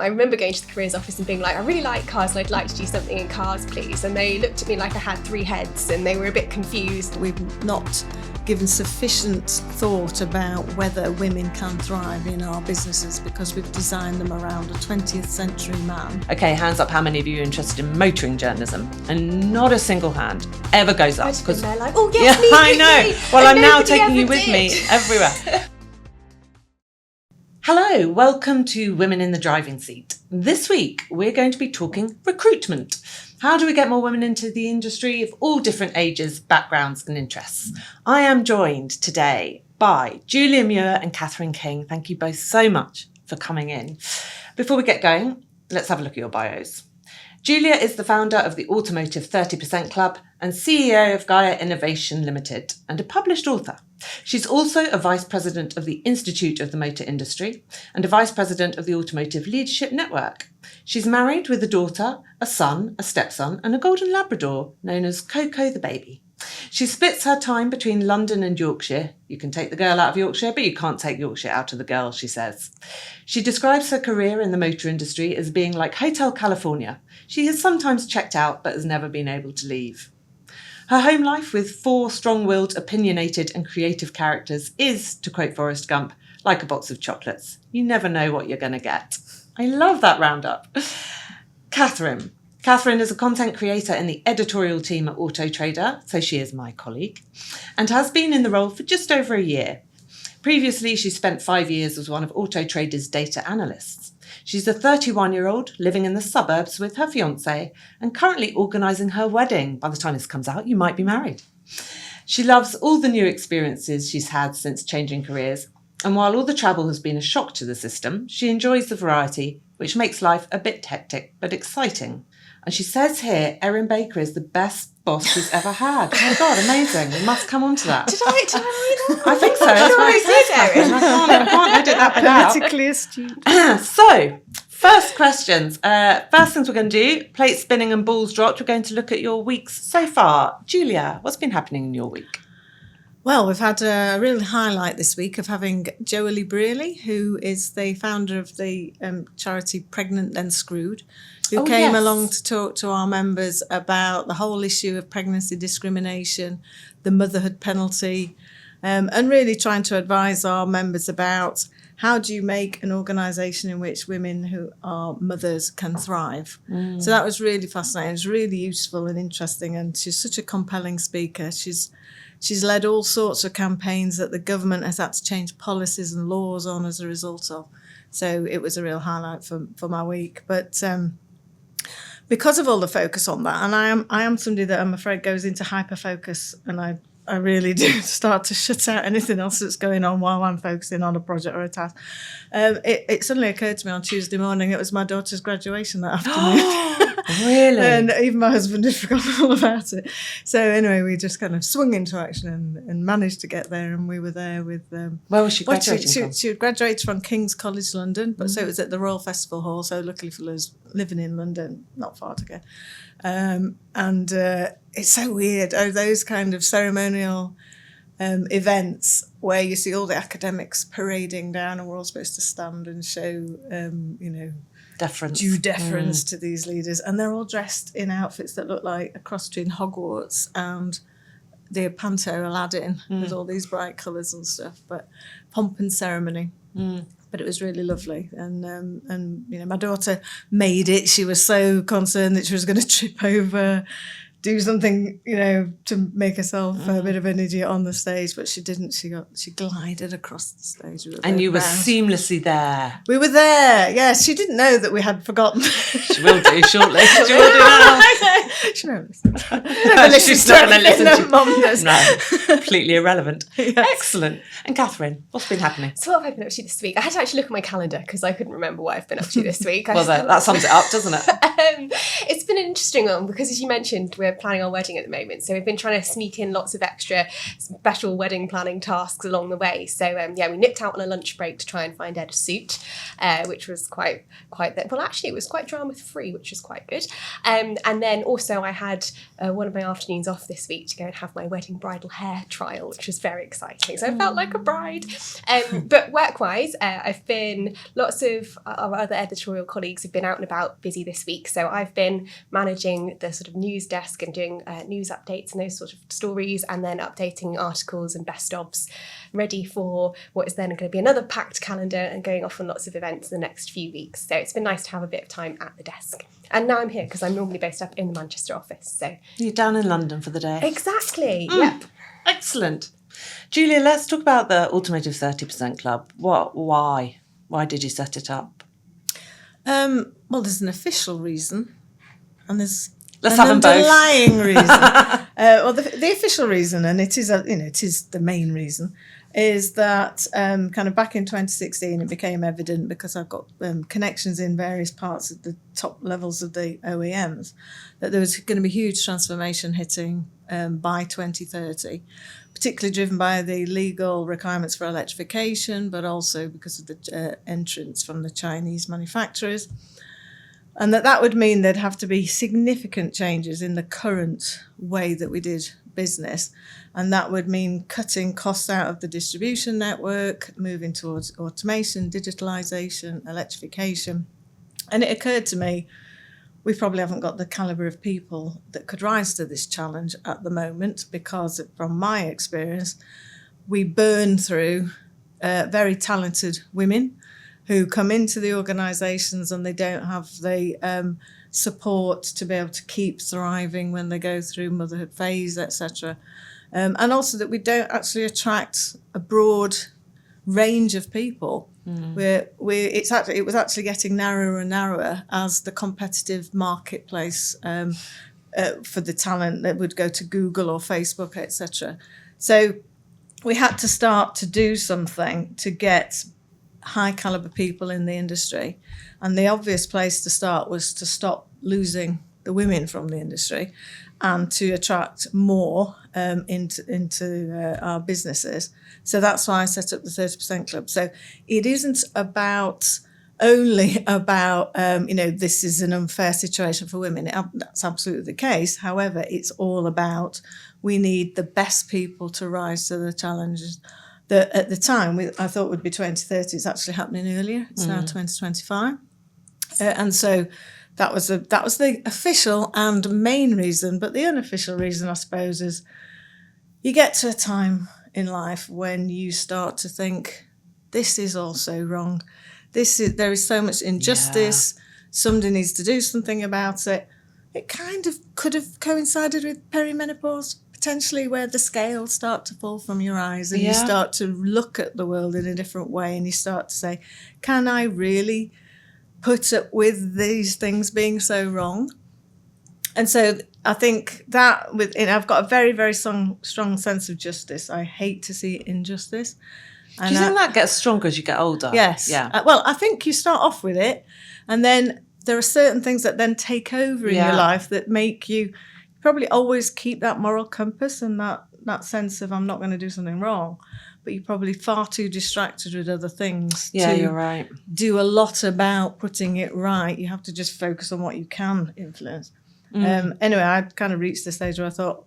I remember going to the careers office and being like, I really like cars and I'd like to do something in cars, please. And they looked at me like I had three heads and they were a bit confused. We've not given sufficient thought about whether women can thrive in our businesses because we've designed them around a 20th century man. Okay, hands up how many of you are interested in motoring journalism? And not a single hand ever goes up. Because they're like, oh yes, me, I know. Me. Well, And I'm now nobody taking you ever with did. me everywhere. Hello, welcome to Women in the Driving Seat. This week, we're going to be talking recruitment. How do we get more women into the industry of all different ages, backgrounds and interests? I am joined today by Julia Muir and Catherine King. Thank you both so much for coming in. Before we get going, let's have a look at your bios. Julia is the founder of the Automotive 30% Club and CEO of Gaia Innovation Limited and a published author. She's also a vice president of the Institute of the Motor Industry and a vice president of the Automotive Leadership Network. She's married with a daughter, a son, a stepson, and a golden Labrador known as Coco the baby. She splits her time between London and Yorkshire. You can take the girl out of Yorkshire, but you can't take Yorkshire out of the girl, she says. She describes her career in the motor industry as being like Hotel California. She has sometimes checked out, but has never been able to leave. Her home life with four strong-willed, opinionated and creative characters is, to quote Forrest Gump, like a box of chocolates. You never know what you're going to get. I love that roundup. Catherine. Catherine is a content creator in the editorial team at Auto Trader, so she is my colleague, and has been in the role for just over a year. Previously, she spent 5 years as one of Auto Trader's data analysts. She's a 31-year-old living in the suburbs with her fiancé and currently organising her wedding. By the time this comes out, you might be married. She loves all the new experiences she's had since changing careers, and while all the travel has been a shock to the system, she enjoys the variety, which makes life a bit hectic but exciting. And she says here, Erin Baker is the best boss she's ever had. Oh my God, amazing. We must come on to that. Did I read that? I think so. That's what it says, Catherine. I can't edit that bit out. Politically astute. So, first questions. First things we're going to do, plate spinning and balls dropped. We're going to look at your weeks so far. Julia, what's been happening in your week? Well, we've had a real highlight this week of having Julia Muir, who is the founder of the charity Pregnant Then Screwed, who came along to talk to our members about the whole issue of pregnancy discrimination, the motherhood penalty, and really trying to advise our members about how do you make an organisation in which women who are mothers can thrive. So that was really fascinating. It was really useful and interesting, and she's such a compelling speaker. She's led all sorts of campaigns that the government has had to change policies and laws on as a result of. So it was a real highlight for my week. But because of all the focus on that, and I am somebody that I'm afraid goes into hyper-focus, and I really do start to shut out anything else that's going on while I'm focusing on a project or a task. It suddenly occurred to me on Tuesday morning, it was my daughter's graduation that afternoon. Really? And even my husband had forgotten all about it. So anyway, we just kind of swung into action and managed to get there, and we were there with... Where was she graduating from? She graduated from King's College London, but so it was at the Royal Festival Hall, so luckily for us living in London, not far to go. And it's so weird, those kind of ceremonial events where you see all the academics parading down and we're all supposed to stand and show, Deference. due deference to these leaders. And they're all dressed in outfits that look like a cross between Hogwarts and the Panto Aladdin with all these bright colours and stuff. But pomp and ceremony. But it was really lovely. And my daughter made it. She was so concerned that she was going to trip over, do something, to make herself a bit of an idiot on the stage, but she didn't. She glided across the stage. And you were seamlessly there. We were there, yes. She didn't know that we had forgotten. She will do shortly. She will do now. She won't listen. She's not going to listen to Mum does. No, completely irrelevant. Yes. Excellent. And Catherine, what's been happening? So what have I been up to this week? I had to actually look at my calendar because I couldn't remember what I've been up to this week. Well, that sums it up, doesn't it? It's been an interesting one because, as you mentioned, we're planning our wedding at the moment. So we've been trying to sneak in lots of extra special wedding planning tasks along the way. So we nipped out on a lunch break to try and find Ed a suit, which was quite well, actually it was quite drama free, which was quite good. And then also I had one of my afternoons off this week to go and have my wedding bridal hair trial, which was very exciting. So I felt like a bride. But work-wise, I've been, lots of our other editorial colleagues have been out and about busy this week. So I've been managing the sort of news desk and doing news updates and those sort of stories, and then updating articles and best ofs, ready for what is then going to be another packed calendar and going off on lots of events in the next few weeks. So it's been nice to have a bit of time at the desk. And now I'm here because I'm normally based up in the Manchester office. So you're down in London for the day. Exactly. Yep. Excellent. Julia, let's talk about the Automotive 30% Club. Why? Why did you set it up? Well, there's an official reason, and there's Let's an have them both. underlying reason. Well, the official reason, and it is it is the main reason, is that kind of back in 2016 it became evident, because I've got connections in various parts of the top levels of the OEMs, that there was going to be huge transformation hitting by 2030, particularly driven by the legal requirements for electrification, but also because of the entrance from the Chinese manufacturers. And that would mean there'd have to be significant changes in the current way that we did business. And that would mean cutting costs out of the distribution network, moving towards automation, digitalisation, electrification. And it occurred to me, we probably haven't got the calibre of people that could rise to this challenge at the moment, because from my experience, we burn through very talented women who come into the organisations and they don't have the support to be able to keep thriving when they go through motherhood phase, etc. And also that we don't actually attract a broad range of people. It was actually getting narrower and narrower as the competitive marketplace for the talent that would go to Google or Facebook, etc. So we had to start to do something to get high caliber people in the industry, and the obvious place to start was to stop losing the women from the industry and to attract more into our businesses. So that's why I set up the 30% Club. So it isn't only about this is an unfair situation for women. That's absolutely the case. However, it's all about, we need the best people to rise to the challenges that at the time I thought would be 2030. It's actually happening earlier. It's now 2025. And so that was the official and main reason. But the unofficial reason, I suppose, is you get to a time in life when you start to think, this is also wrong. There is so much injustice. Yeah. Somebody needs to do something about it. It kind of could have coincided with perimenopause, potentially, where the scales start to fall from your eyes and you start to look at the world in a different way, and you start to say, can I really put up with these things being so wrong? And so I think that I've got a very, very strong sense of justice. I hate to see injustice. And do you think that gets stronger as you get older? Yes. Yeah. Well, I think you start off with it, and then there are certain things that then take over in your life that make you probably always keep that moral compass and that sense of, I'm not going to do something wrong, but you're probably far too distracted with other things you're right. do a lot about putting it right. You have to just focus on what you can influence. Anyway, I kind of reached the stage where I thought,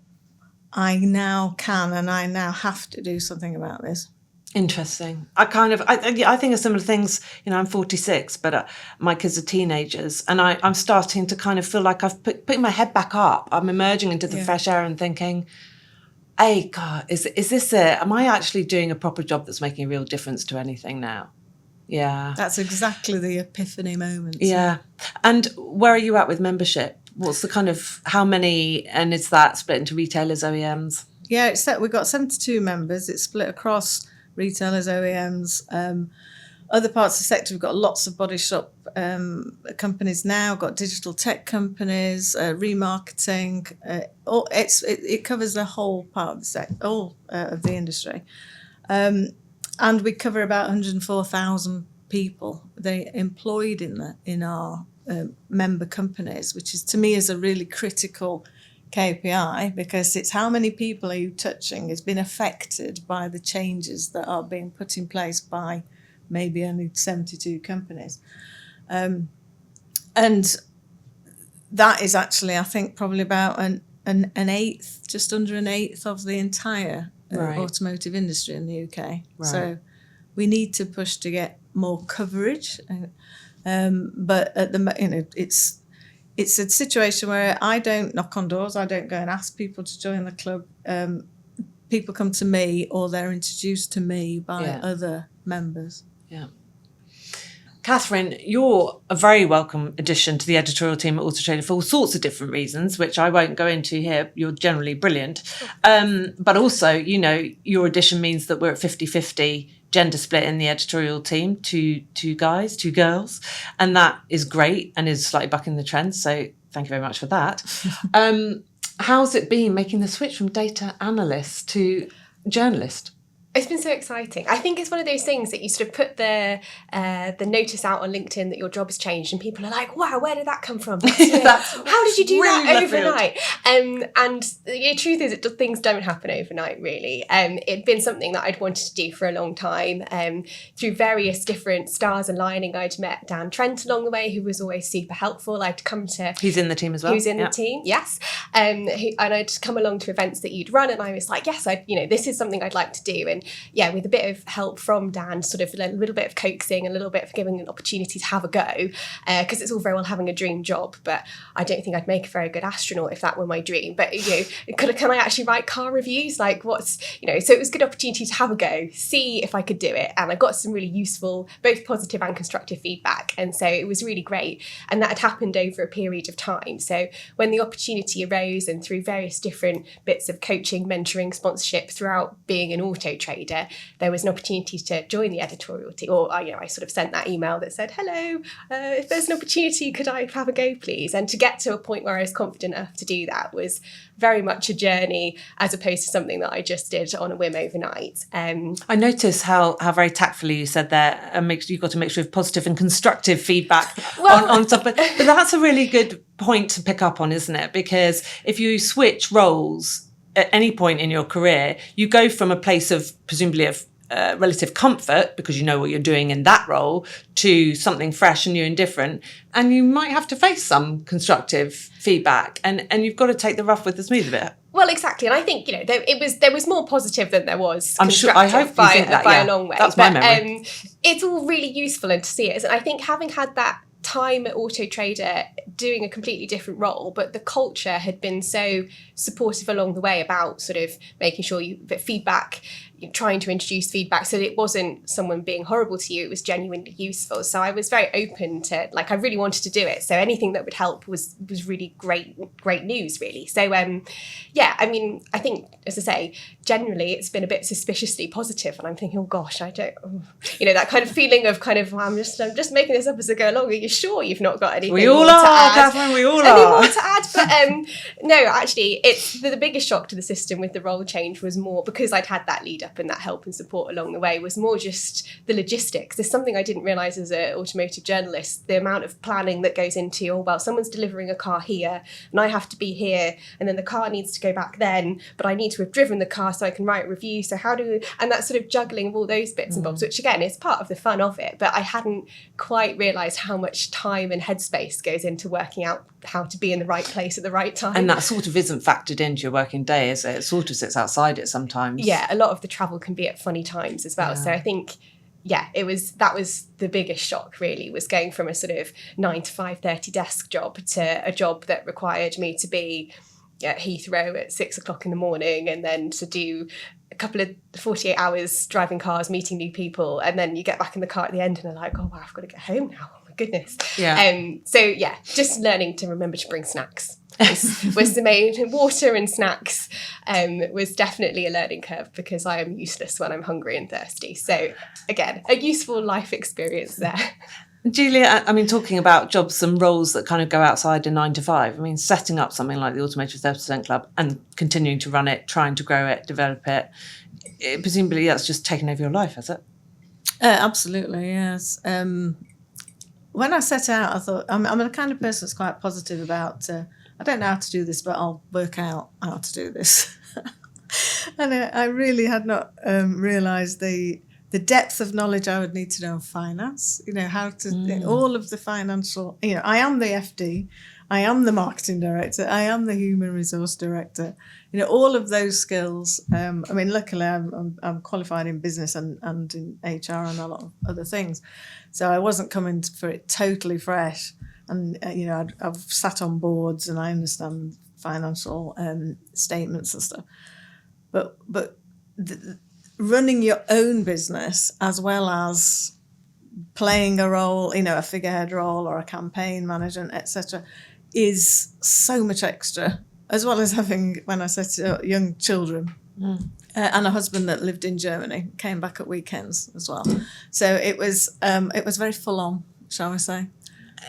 I now can and I now have to do something about this. Interesting. I think of similar things. I'm 46, but my kids are teenagers, and I'm starting to kind of feel like I've put my head back up. I'm emerging into the fresh air and thinking, hey, God, is this it? Am I actually doing a proper job that's making a real difference to anything now? Yeah. That's exactly the epiphany moment. Yeah. And where are you at with membership? What's the kind of, how many, and is that split into retailers, OEMs? Yeah, we've got 72 members. It's split across retailers, OEMs, other parts of the sector. We've got lots of body shop companies now, got digital tech companies, remarketing. It covers the whole part of the sector, all of the industry. And we cover about 104,000 people. They employed in our member companies, which is, to me, is a really critical KPI, because it's how many people are you touching has been affected by the changes that are being put in place by maybe only 72 companies. And that is actually, I think, probably about an eighth, just under an eighth of the entire automotive industry in the UK. Right. So we need to push to get more coverage. But at the it's a situation where I don't knock on doors. I don't go and ask people to join the club. People come to me, or they're introduced to me by other members. Yeah. Catherine, you're a very welcome addition to the editorial team at Auto Trader for all sorts of different reasons, which I won't go into here. You're generally brilliant. But also, your addition means that we're at 50-50 gender split in the editorial team, two guys, two girls. And that is great and is slightly bucking the trend. So thank you very much for that. How's it been making the switch from data analyst to journalist? It's been so exciting. I think it's one of those things that you sort of put the notice out on LinkedIn that your job has changed, and people are like, "Wow, where did that come from? How did you do really that overnight?" And the truth is, things don't happen overnight, really. It'd been something that I'd wanted to do for a long time. Through various different stars aligning, I'd met Dan Trent along the way, who was always super helpful. I'd come to... He's in the team as well. Who's in the team, yes. And I'd come along to events that you'd run, and I was like, yes, this is something I'd like to do. And with a bit of help from Dan, sort of a little bit of coaxing, a little bit of giving an opportunity to have a go, because it's all very well having a dream job, but I don't think I'd make a very good astronaut if that were my dream. But can I actually write car reviews? Like, so it was a good opportunity to have a go, see if I could do it, and I got some really useful, both positive and constructive feedback, and so it was really great. And that had happened over a period of time. So when the opportunity arose, and through various different bits of coaching, mentoring, sponsorship throughout being an auto trader, there was an opportunity to join the editorial team, or I sort of sent that email that said, hello, if there's an opportunity, could I have a go, please? And to get to a point where I was confident enough to do that was very much a journey, as opposed to something that I just did on a whim overnight. I noticed how very tactfully you said there, you've got a mixture of positive and constructive feedback on stuff. But that's a really good point to pick up on, isn't it? Because if you switch roles at any point in your career, you go from a place of presumably of relative comfort because you know what you're doing in that role to something fresh and new and different, and you might have to face some constructive feedback, and you've got to take the rough with the smooth bit. Well, exactly, and I think there was more positive than there was. I'm sure. I hope by, you think that, by a long way. That's my memory. It's all really useful, and to see it, and I think having had that time at Auto Trader doing a completely different role, but the culture had been so supportive along the way about sort of making sure that feedback, trying to introduce feedback so that it wasn't someone being horrible to you, it was genuinely useful. So I was very open to, I really wanted to do it. So anything that would help was really great news, really. So I think, as I say, generally it's been a bit suspiciously positive, and I'm thinking, oh gosh, that kind of feeling of I'm just making this up as I go along. Are you sure you've not got anything more to add? Catherine, we all are. Any more to add? But no, actually, it's the biggest shock to the system with the role change was more because I'd had that lead up and that help and support along the way, was more just the logistics. There's something I didn't realise as an automotive journalist, the amount of planning that goes into, someone's delivering a car here and I have to be here, and then the car needs to go back then, but I need to have driven the car so I can write a review. So and that sort of juggling of all those bits and bobs, which again is part of the fun of it, but I hadn't quite realised how much time and headspace goes into working out how to be in the right place at the right time. And that sort of isn't factored into your working day, is it? It sort of sits outside it sometimes. Yeah, a lot of the travel can be at funny times as well. Yeah. So I think, that was the biggest shock, really, was going from a sort of 9 to 5:30 desk job to a job that required me to be at Heathrow at 6 o'clock in the morning, and then to do a couple of 48 hours driving cars, meeting new people, and then you get back in the car at the end and they're like, oh wow, I've got to get home now. Oh my goodness. Yeah. Just learning to remember to bring snacks was the main. Water and snacks was definitely a learning curve, because I am useless when I'm hungry and thirsty. So again, a useful life experience there. Julia, talking about jobs and roles that kind of go outside a 9 to 5, setting up something like the Automotive 30% Club and continuing to run it, trying to grow it, develop it, presumably that's just taken over your life, has it? Absolutely, yes. When I set out, I thought, I'm the kind of person that's quite positive about I don't know how to do this, but I'll work out how to do this. And I really had not realised the depth of knowledge I would need to know of finance, how to, all of the financial, I am the FD, I am the marketing director, I am the human resource director, all of those skills. Luckily I'm qualified in business and in HR and a lot of other things. So I wasn't coming for it totally fresh. And, I've sat on boards and I understand financial statements and stuff. But running your own business as well as playing a role, a figurehead role or a campaign manager, etc., is so much extra, as well as having, when I said young children, and a husband that lived in Germany, came back at weekends as well. So it was very full on, shall we say.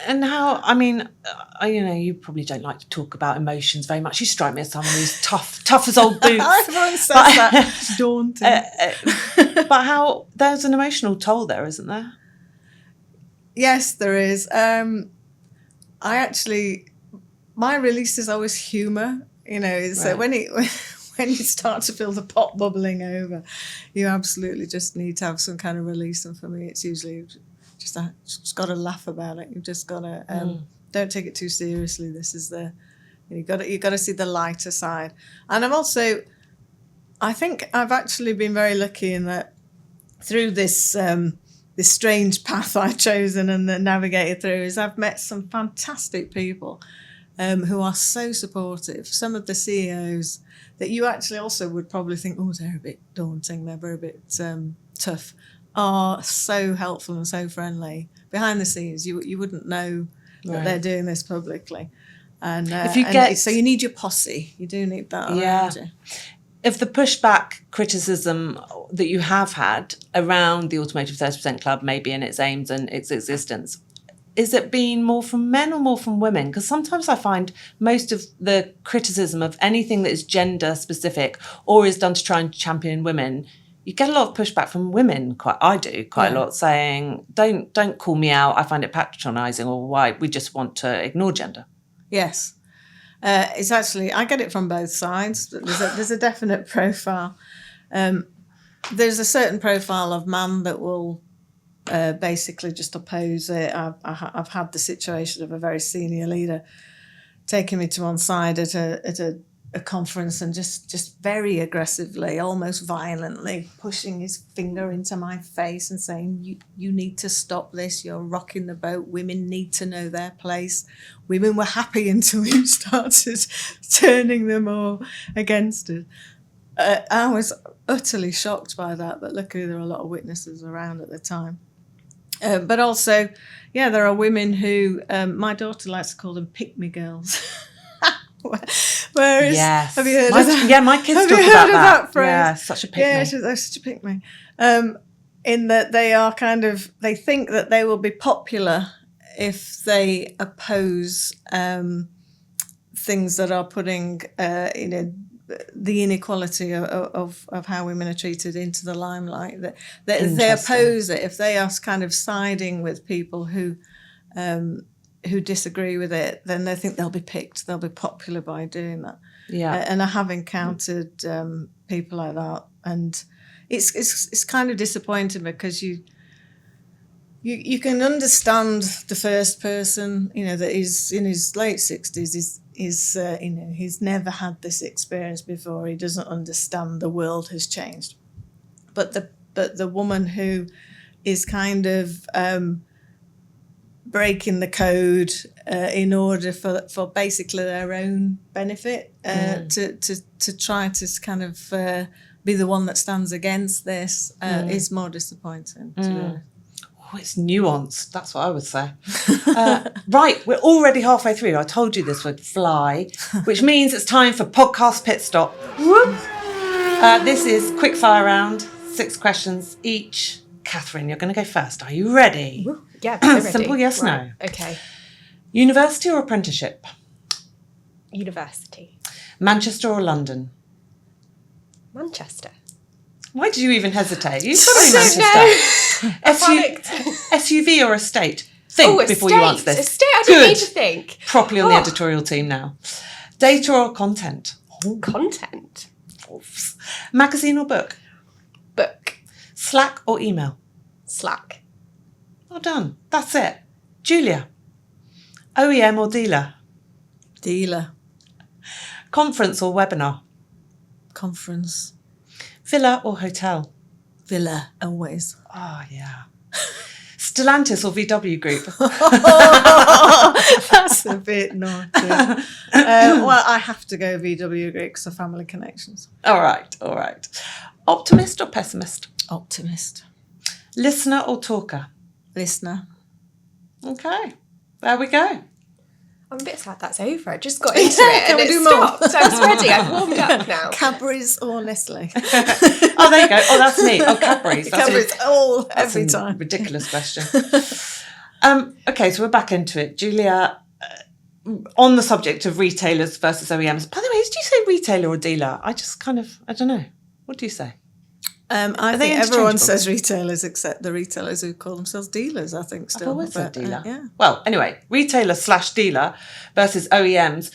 And how, you probably don't like to talk about emotions very much. You strike me as someone who's tough as old boots. Everyone says that. Daunting. But how, there's an emotional toll there, isn't there? Yes, there is. My release is always humour. So when you start to feel the pot bubbling over, you absolutely just need to have some kind of release. And for me, it's usually just got to laugh about it. You've just got to don't take it too seriously. This is you got to see the lighter side. And I think I've actually been very lucky in that through this strange path I've chosen and navigated through, is I've met some fantastic people who are so supportive. Some of the CEOs that you actually also would probably think, they're a bit daunting, they're a bit tough, are so helpful and so friendly. Behind the scenes, you wouldn't know that they're doing this publicly. And so you need your posse. You do need that around you. If the pushback criticism that you have had around the Automotive 30% Club, maybe in its aims and its existence, is it been more from men or more from women? Because sometimes I find most of the criticism of anything that is gender specific or is done to try and champion women, you get a lot of pushback from women. I do quite a lot, saying, don't call me out, I find it patronising, or why we just want to ignore gender. Yes. It's actually, I get it from both sides. There's a definite profile. There's a certain profile of man that will basically just oppose it. I've had the situation of a very senior leader taking me to one side at a conference and just very aggressively, almost violently, pushing his finger into my face and saying, you need to stop this, you're rocking the boat, women need to know their place. Women were happy until you started turning them all against it. I was utterly shocked by that, but luckily there were a lot of witnesses around at the time. But also, there are women who, my daughter likes to call them pick-me girls. Whereas, have you heard of that? Yeah, my kids talk about that phrase? Yeah, such a pick-me. Yeah, such a pick-me. In that they are they think that they will be popular if they oppose things that are putting, the inequality of how women are treated into the limelight. That they oppose it if they are kind of siding with people who disagree with it, then they think they'll be picked, they'll be popular by doing that. Yeah. And I have encountered people like that, and it's kind of disappointing because you can understand the first person, that is in his late 60s, he's never had this experience before, he doesn't understand the world has changed. But the woman who is kind of breaking the code in order for basically their own benefit, to try to kind of be the one that stands against this is more disappointing, to be honest. Oh, it's nuanced. That's what I would say. Right, we're already halfway through. I told you this would fly, which means it's time for podcast pit stop. This is quick fire round, 6 questions each. Catherine, you're going to go first. Are you ready? Yeah, I'm ready. Simple yes, right. no. Okay. University or apprenticeship? University. Manchester or London? Manchester. Why did you even hesitate? You've got to be Manchester. SUV or estate? Think before you answer this. Estate, I didn't need to think. Properly on the editorial team now. Data or content? Content. Magazine or book? Book. Slack or email? Slack. Well done. That's it. Julia. OEM or dealer? Dealer. Conference or webinar? Conference. Villa or hotel? Villa, always. Oh, yeah. Stellantis or VW Group? That's a bit naughty. Well, I have to go VW Group because of family connections. All right. Optimist or pessimist? Optimist. Listener or talker? Listener. Okay. There we go. I'm a bit sad that's over. I just got into it Can and we it do more? stopped. So I was ready. I've warmed up now. Cadbury's or Nestle? Oh, there you go. Oh, that's me. Oh, Cadbury's. Cadbury's every That's a time. ridiculous question. Okay, so we're back into it. Julia, on the subject of retailers versus OEMs. By the way, did you say retailer or dealer? I don't know. What do you say? I they think everyone interchangeable? says retailers except the retailers who call themselves dealers, I think, still. I've always said dealer. Yeah. Well, anyway, retailer/dealer versus OEMs.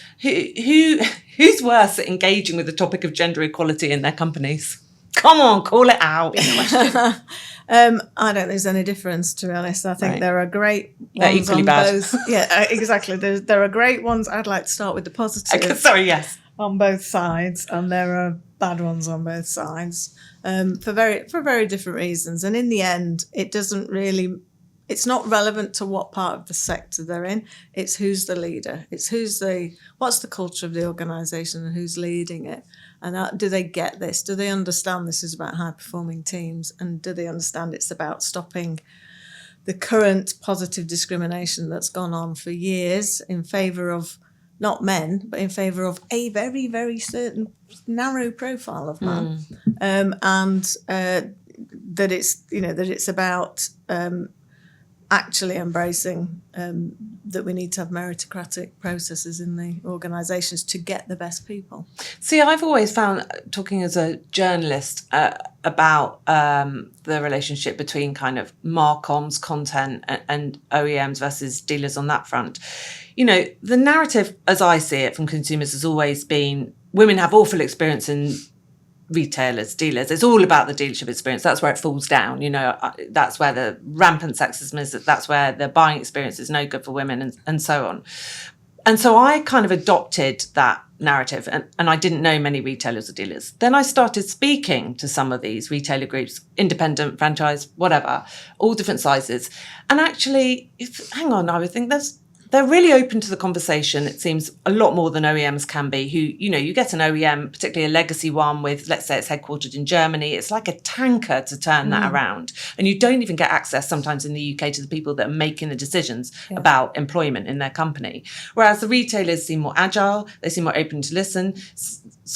Who's worse at engaging with the topic of gender equality in their companies? Come on, call it out. I don't think there's any difference, to be honest. I think there are great They're ones equally on bad. both. Yeah, exactly. There are great ones. I'd like to start with the positive. Okay, sorry, yes. On both sides, and there are bad ones on both sides, for very different reasons. And in the end, it's not relevant to what part of the sector they're in. It's who's the leader. It's what's the culture of the organisation and who's leading it. And do they get this? Do they understand this is about high performing teams? And do they understand it's about stopping the current positive discrimination that's gone on for years in favour of not men, but in favour of a very, very certain narrow profile of man, and that it's about actually embracing that we need to have meritocratic processes in the organisations to get the best people. See, I've always found, talking as a journalist, about the relationship between kind of Marcoms, content, and OEMs versus dealers on that front. You know, the narrative, as I see it from consumers, has always been women have awful experience in retailers, dealers. It's all about the dealership experience. That's where it falls down. You know, that's where the rampant sexism is. That's where the buying experience is no good for women, and so on. And so I kind of adopted that narrative, and I didn't know many retailers or dealers. Then I started speaking to some of these retailer groups, independent, franchise, whatever, all different sizes. And actually, I would think they're really open to the conversation. It seems a lot more than OEMs can be, who, you know, you get an OEM, particularly a legacy one with, let's say it's headquartered in Germany. It's like a tanker to turn that around. And you don't even get access sometimes in the UK to the people that are making the decisions about employment in their company. Whereas the retailers seem more agile. They seem more open to listen.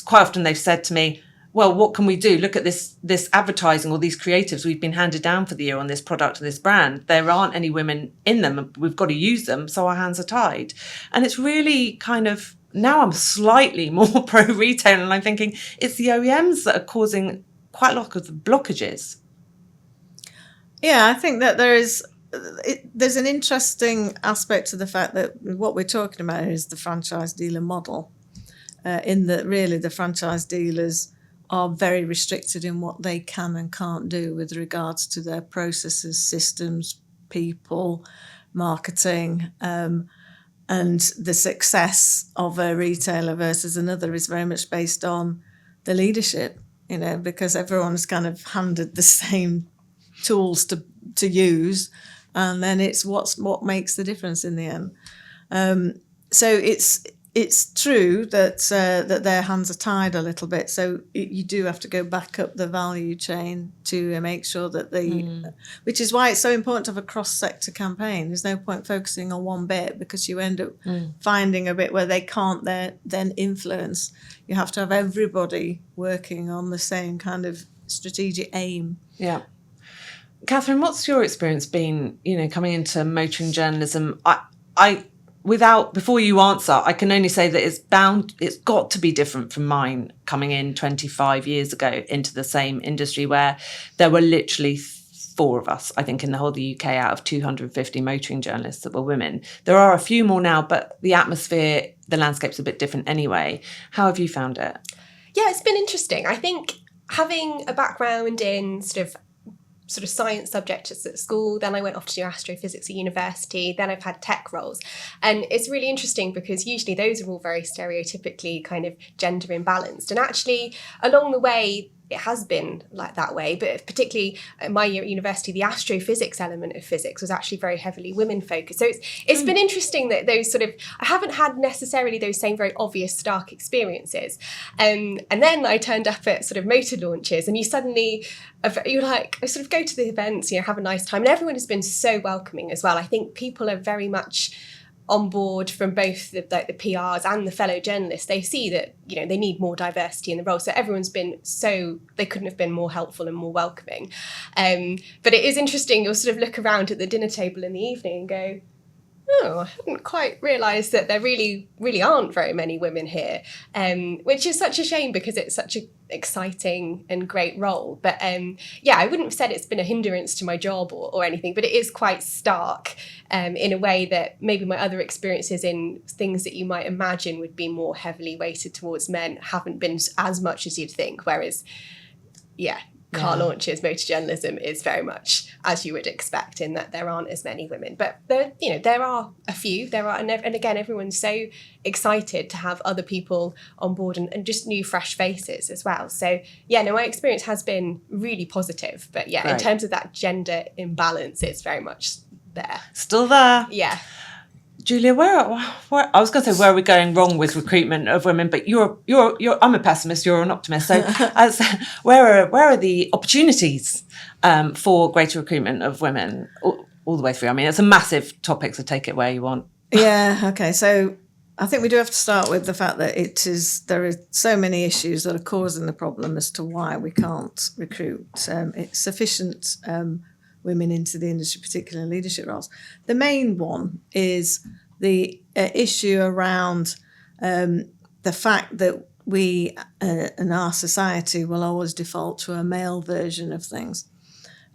Quite often they've said to me, well, what can we do? Look at this advertising or these creatives we've been handed down for the year on this product or this brand. There aren't any women in them. We've got to use them, so our hands are tied. And it's really kind of, now I'm slightly more pro-retail, and I'm thinking it's the OEMs that are causing quite a lot of the blockages. Yeah, I think that there's an interesting aspect to the fact that what we're talking about is the franchise dealer model, in that really the franchise dealers are very restricted in what they can and can't do with regards to their processes, systems, people, marketing, and the success of a retailer versus another is very much based on the leadership, you know, because everyone's kind of handed the same tools to use, and then it's what makes the difference in the end. So it's true that that their hands are tied a little bit. So you do have to go back up the value chain to make sure that which is why it's so important to have a cross-sector campaign. There's no point focusing on one bit, because you end up finding a bit where they can't then influence. You have to have everybody working on the same kind of strategic aim. Yeah. Catherine, what's your experience been, you know, coming into motoring journalism? Before you answer, I can only say that it's got to be different from mine coming in 25 years ago into the same industry, where there were literally 4 of us, I think, in the whole of the UK out of 250 motoring journalists that were women. There are a few more now, but the atmosphere, the landscape's a bit different anyway. How have you found it? Yeah, it's been interesting. I think having a background in sort of science subjects at school, then I went off to do astrophysics at university, then I've had tech roles. And it's really interesting because usually those are all very stereotypically kind of gender imbalanced. And actually, along the way, it has been like that way, but particularly at my year at university, the astrophysics element of physics was actually very heavily women focused. So it's been interesting that those sort of, I haven't had necessarily those same very obvious stark experiences. And then I turned up at sort of motor launches and you're like, I sort of go to the events, have a nice time. And everyone has been so welcoming as well. I think people are very much on board from both the PRs and the fellow journalists. They see that, they need more diversity in the role. So everyone's been they couldn't have been more helpful and more welcoming. But it is interesting, you'll sort of look around at the dinner table in the evening and go, oh, I hadn't quite realised that there really, really aren't very many women here, which is such a shame because it's such an exciting and great role. But I wouldn't have said it's been a hindrance to my job or anything, but it is quite stark in a way that maybe my other experiences in things that you might imagine would be more heavily weighted towards men haven't been as much as you'd think. Whereas, car launches, motor journalism is very much as you would expect in that there aren't as many women. But there are a few. And again, everyone's so excited to have other people on board and just new, fresh faces as well. So my experience has been really positive. But in terms of that gender imbalance, it's very much there. Still there. Yeah. Julia, where I was going to say where are we going wrong with recruitment of women, but you're I'm a pessimist, you're an optimist. So where are the opportunities for greater recruitment of women all the way through? I mean, it's a massive topic, so take it where you want. Yeah, okay. So I think we do have to start with the fact that there are so many issues that are causing the problem as to why we can't recruit sufficient women into the industry, particularly in leadership roles. The main one is the issue around the fact that we in our society will always default to a male version of things.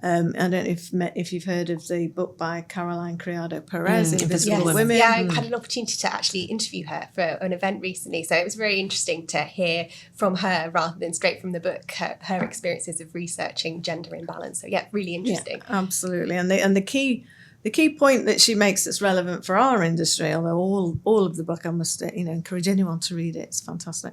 I don't know if you've heard of the book by Caroline Criado Perez, Invisible Women. Yeah, I had an opportunity to actually interview her for an event recently, so it was very interesting to hear from her rather than straight from the book her experiences of researching gender imbalance. So really interesting. Yeah, absolutely, and the key point that she makes that's relevant for our industry, although all of the book I must encourage anyone to read it, it's fantastic,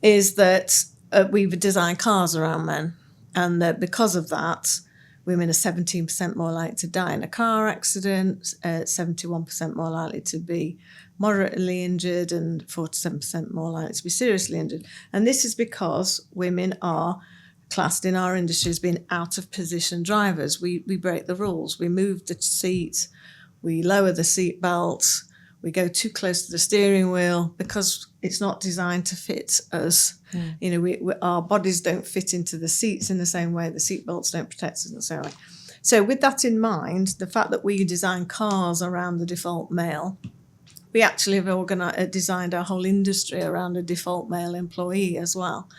is that we've designed cars around men. And that because of that, women are 17% more likely to die in a car accident, 71% more likely to be moderately injured, and 47% more likely to be seriously injured. And this is because women are classed in our industry as being out of position drivers. We break the rules. We move the seat, we lower the seat belt, we go too close to the steering wheel because it's not designed to fit us. Our bodies don't fit into the seats in the same way. The seat belts don't protect us in the same way. So with that in mind, the fact that we design cars around the default male, we actually have designed our whole industry around a default male employee as well.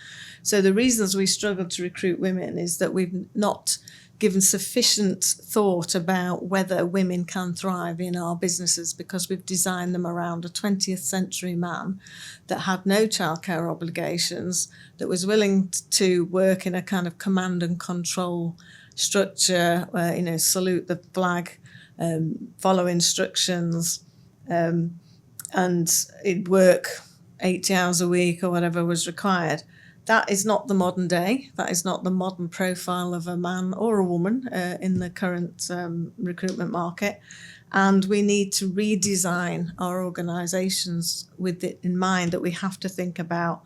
So the reasons we struggle to recruit women is that we've not given sufficient thought about whether women can thrive in our businesses because we've designed them around a 20th century man that had no childcare obligations, that was willing to work in a kind of command and control structure, salute the flag, follow instructions, and it'd work 80 hours a week or whatever was required. That is not the modern day. That is not the modern profile of a man or a woman in the current recruitment market. And we need to redesign our organisations with it in mind that we have to think about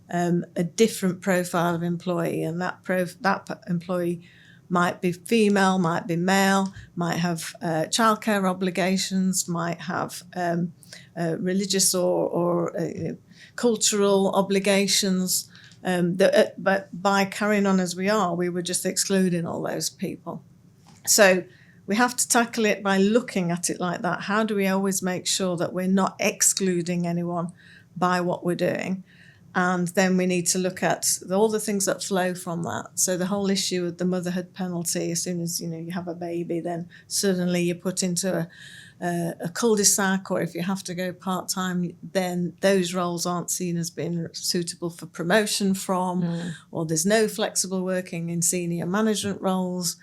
a different profile of employee. And that employee might be female, might be male, might have childcare obligations, might have religious or cultural obligations. But by carrying on as we are, we were just excluding all those people. So we have to tackle it by looking at it like that. How do we always make sure that we're not excluding anyone by what we're doing? And then we need to look at all the things that flow from that. So the whole issue of the motherhood penalty, as soon as you have a baby, then suddenly you're put into a cul-de-sac, or if you have to go part-time, then those roles aren't seen as being suitable for promotion from, or there's no flexible working in senior management roles.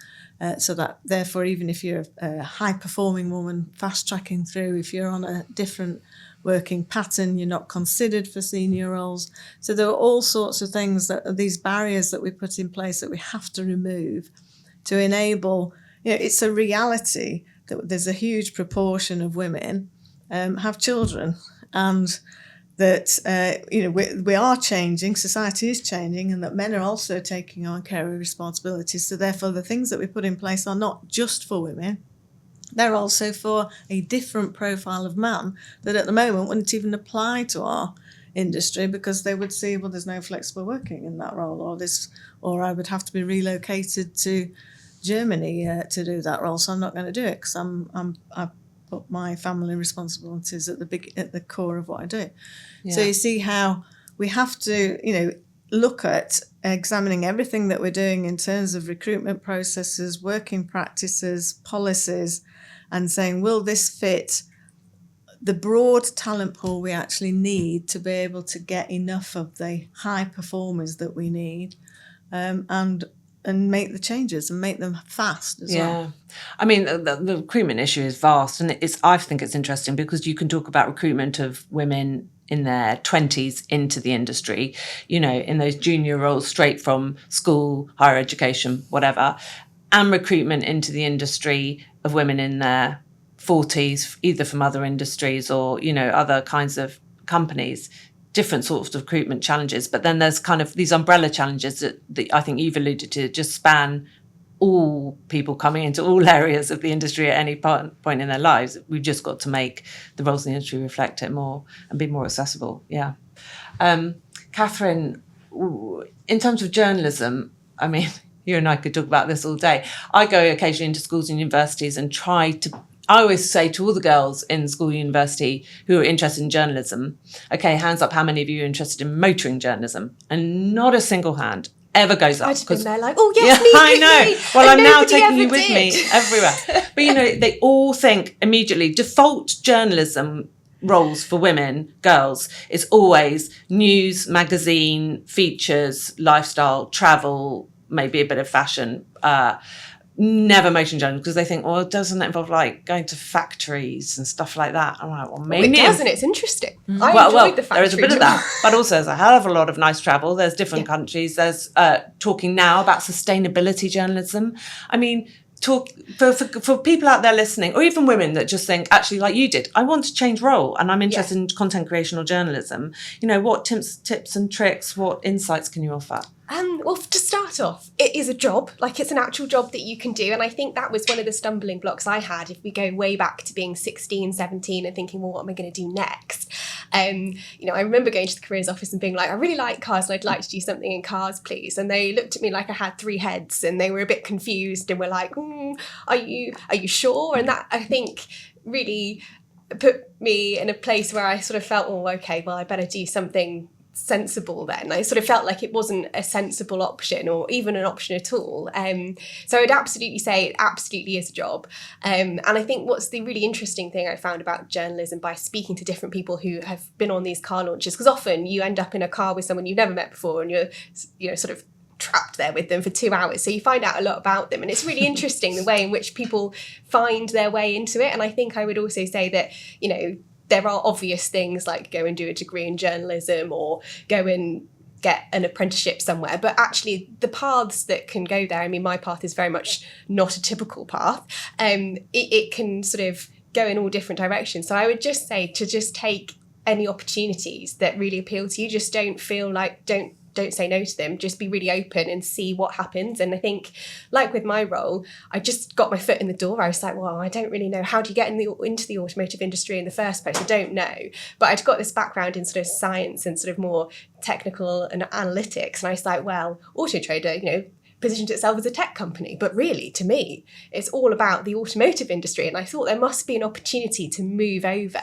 So that therefore, even if you're a high-performing woman fast-tracking through, if you're on a different working pattern, you're not considered for senior roles. So there are all sorts of things that are these barriers that we put in place that we have to remove to enable, it's a reality that there's a huge proportion of women have children, and that we are changing, society is changing, and that men are also taking on carer responsibilities. So therefore the things that we put in place are not just for women, they're also for a different profile of man that at the moment wouldn't even apply to our industry, because they would see, well, there's no flexible working in that role, or I would have to be relocated to Germany to do that role, so I'm not going to do it because I've put my family responsibilities at the core of what I do. Yeah. So you see how we have to, look at examining everything that we're doing in terms of recruitment processes, working practices, policies, and saying, will this fit the broad talent pool we actually need to be able to get enough of the high performers that we need, and make the changes and make them fast as well. I mean, the recruitment issue is vast, and I think it's interesting because you can talk about recruitment of women in their 20s into the industry, in those junior roles straight from school, higher education, whatever, and recruitment into the industry of women in their 40s, either from other industries or, other kinds of companies. Different sorts of recruitment challenges, but then there's kind of these umbrella challenges that I think you've alluded to, just span all people coming into all areas of the industry at any point in their lives. We've just got to make the roles in the industry reflect it more and be more accessible. Yeah. Catherine, in terms of journalism, I mean, you and I could talk about this all day. I go occasionally into schools and universities and I always say to all the girls in school and university who are interested in journalism, okay, hands up, how many of you are interested in motoring journalism? And not a single hand ever goes up. Because they're like, oh, yes, me, I know. Me. Well, I'm now taking you with me everywhere. But, they all think immediately, default journalism roles for women, girls, is always news, magazine, features, lifestyle, travel, maybe a bit of fashion, never motion journalism, because they think, well, doesn't that involve like going to factories and stuff like that? I'm like, well, maybe it does, and it's interesting. I enjoyed the factory. There is a bit of that, but also there's a hell of a lot of nice travel. There's different countries. There's talking now about sustainability journalism. I mean, for people out there listening, or even women that just think, actually, like you did, I want to change role and I'm interested in content creation or journalism. What tips and tricks, what insights can you offer? Well, to start off, it is a job. Like, it's an actual job that you can do. And I think that was one of the stumbling blocks I had, if we go way back to being 16, 17 and thinking, well, what am I going to do next? I remember going to the careers office and being like, I really like cars and I'd like to do something in cars, please. And they looked at me like I had three heads and they were a bit confused and were like, are you sure? And that, I think, really put me in a place where I sort of felt, oh, okay, well, I better do something sensible then. I sort of felt like it wasn't a sensible option or even an option at all. So I'd absolutely say it absolutely is a job. And I think what's the really interesting thing I found about journalism, by speaking to different people who have been on these car launches, because often you end up in a car with someone you've never met before and you're sort of trapped there with them for 2 hours. So you find out a lot about them. And it's really interesting the way in which people find their way into it. And I think I would also say that, there are obvious things like go and do a degree in journalism or go and get an apprenticeship somewhere. But actually the paths that can go there, I mean, my path is very much not a typical path. It can sort of go in all different directions. So I would just say to just take any opportunities that really appeal to you. Just don't feel like, don't say no to them. Just be really open and see what happens. And I think, like with my role, I just got my foot in the door. I was like, well, I don't really know. How do you get into the automotive industry in the first place? I don't know. But I'd got this background in sort of science and sort of more technical and analytics. And I was like, well, Auto Trader, positioned itself as a tech company, but really, to me, it's all about the automotive industry. And I thought there must be an opportunity to move over.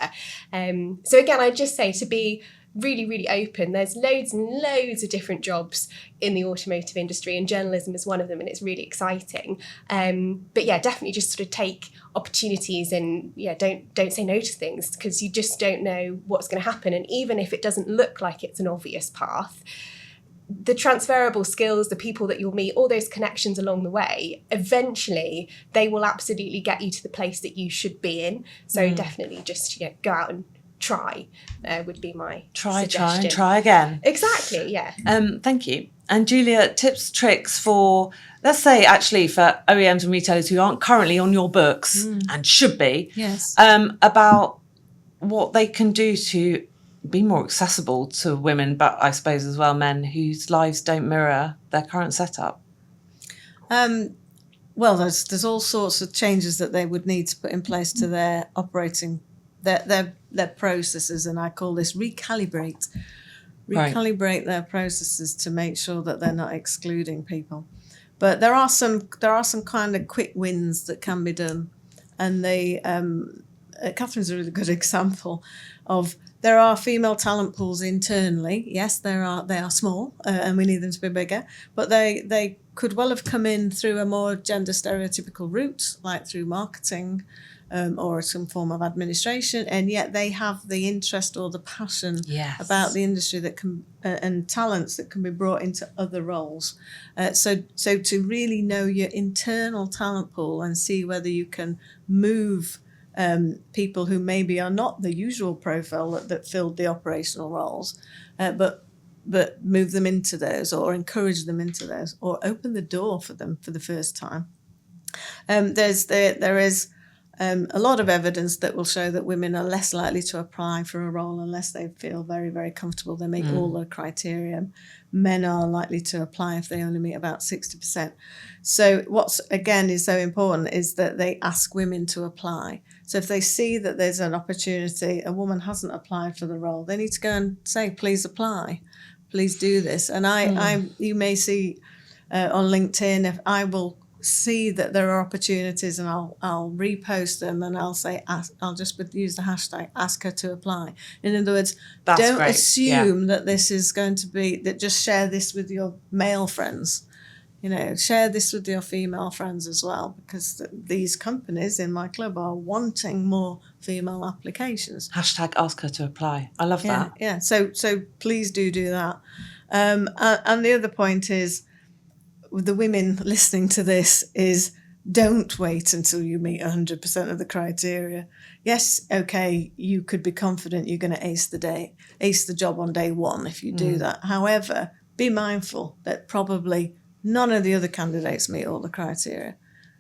So again, I'd just say to be really, really open. There's loads and loads of different jobs in the automotive industry, and journalism is one of them, and it's really exciting. But yeah, definitely just sort of take opportunities, and don't say no to things, because you just don't know what's going to happen. And even if it doesn't look like it's an obvious path, the transferable skills, the people that you'll meet, all those connections along the way, eventually they will absolutely get you to the place that you should be in. So definitely just go out and try would be my suggestion. Try again. Exactly, yeah. Thank you. And Julia, tips, tricks for, let's say actually for OEMs and retailers who aren't currently on your books and should be, Yes. About what they can do to be more accessible to women, but I suppose as well men whose lives don't mirror their current setup. Well, there's all sorts of changes that they would need to put in place to their operating, their processes, and I call this recalibrate their processes to make sure that they're not excluding people. But there are some kind of quick wins that can be done, and Catherine's a really good example of. There are female talent pools internally. Yes, they are small, and we need them to be bigger. But they could well have come in through a more gender stereotypical route, like through marketing or some form of administration, and yet they have the interest or the passion about the industry that can and talents that can be brought into other roles. So to really know your internal talent pool and see whether you can move people who maybe are not the usual profile that filled the operational roles, but move them into those, or encourage them into those, or open the door for them for the first time. There is a lot of evidence that will show that women are less likely to apply for a role unless they feel very, very comfortable. They meet all the criteria. Men are likely to apply if they only meet about 60%. So what's, again, is so important is that they ask women to apply. So if they see that there's an opportunity, a woman hasn't applied for the role, they need to go and say, please apply, please do this. And you may see on LinkedIn, if I will see that there are opportunities, and I'll repost them, and I'll say, I'll just use the hashtag, ask her to apply. In other words, don't assume that this is going to be, that just share this with your male friends. Share this with your female friends as well, because these companies in my club are wanting more female applications. Hashtag ask her to apply. I love that. Yeah. So please do that. And the other point is, the women listening to this, is don't wait until you meet 100% of the criteria. Yes, okay, you could be confident you're going to ace the job on day one if you do that. However, be mindful that probably none of the other candidates meet all the criteria.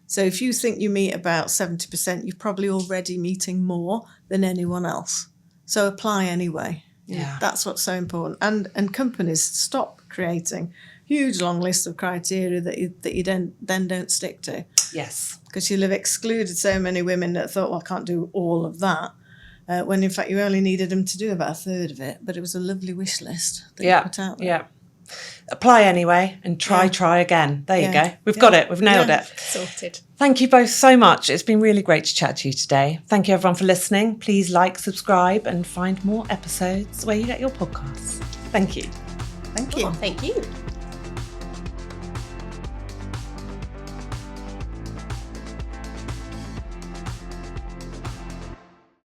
So if you think you meet about 70%, you're probably already meeting more than anyone else. So apply anyway. Yeah. That's what's so important. And companies, stop creating huge long list of criteria that you then don't stick to. Yes. Because you'll have excluded so many women that thought, well, I can't do all of that. When in fact you only needed them to do about a third of it. But it was a lovely wish list that you put out there. Yeah. Apply anyway and try again. There you go. We've got it. We've nailed it. Sorted. Thank you both so much. It's been really great to chat to you today. Thank you everyone for listening. Please like, subscribe, and find more episodes where you get your podcasts. Thank you. Thank you. Thank you.